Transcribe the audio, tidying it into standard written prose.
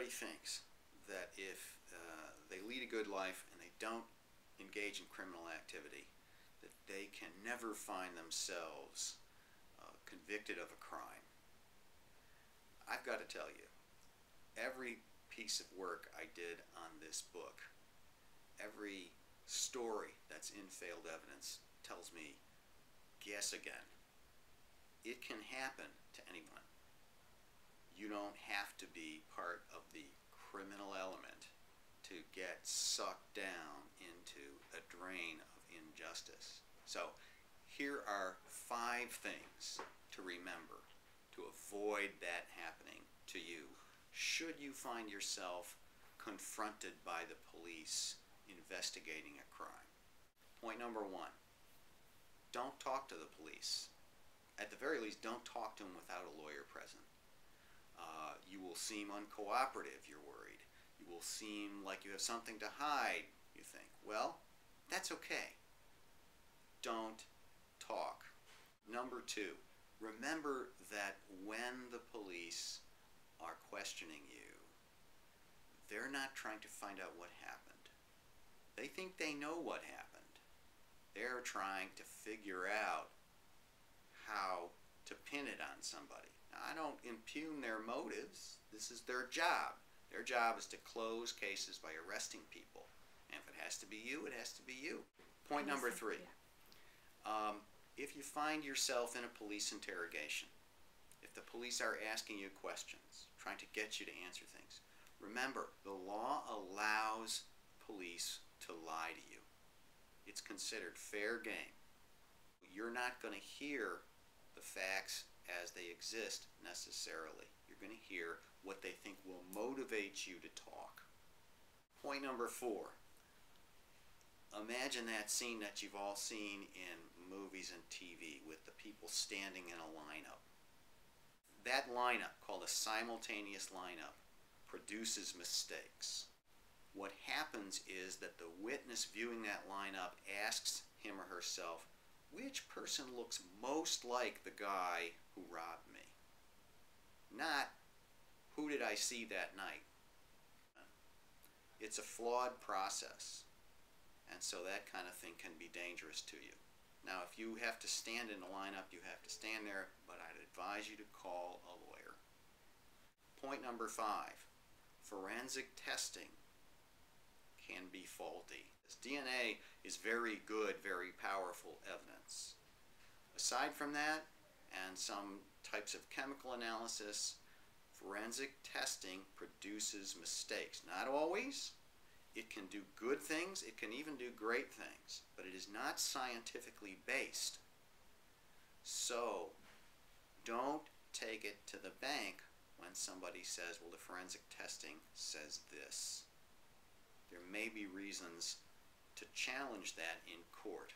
thinks that if they lead a good life and they don't engage in criminal activity, that they can never find themselves convicted of a crime. I've got to tell you, every piece of work I did on this book, every story that's in Failed Evidence tells me, guess again. It can happen to anyone. You don't have to be part of the criminal element to get sucked down into a drain of injustice. So here are 5 things to remember to avoid that happening to you should you find yourself confronted by the police investigating a crime. Point number 1, don't talk to the police. At the very least, don't talk to them without a lawyer present. You will seem uncooperative, you're worried. You will seem like you have something to hide, you think. Well, that's okay. Don't talk. Number 2, remember that when the police are questioning you, they're not trying to find out what happened. They think they know what happened. They're trying to figure out how to pin it on somebody. Now, I don't impugn their motives. This is their job. Their job is to close cases by arresting people. And if it has to be you, it has to be you. Point number 3. If you find yourself in a police interrogation, if the police are asking you questions, trying to get you to answer things, remember, the law allows police to lie to you. It's considered fair game. You're not going to hear the facts as they exist necessarily. You're going to hear what they think will motivate you to talk. Point number 4. Imagine that scene that you've all seen in movies and TV with the people standing in a lineup. That lineup, called a simultaneous lineup, produces mistakes. What happens is that the witness viewing that lineup asks him or herself, which person looks most like the guy who robbed me? Not, who did I see that night? It's a flawed process, and so that kind of thing can be dangerous to you. Now, if you have to stand in a lineup, you have to stand there, but I'd advise you to call a lawyer. Point number 5, forensic testing can be faulty. DNA is very good, very powerful evidence. Aside from that, and some types of chemical analysis, forensic testing produces mistakes. Not always. It can do good things, it can even do great things, but it is not scientifically based. So, don't take it to the bank when somebody says, well, the forensic testing says this. There may be reasons to challenge that in court.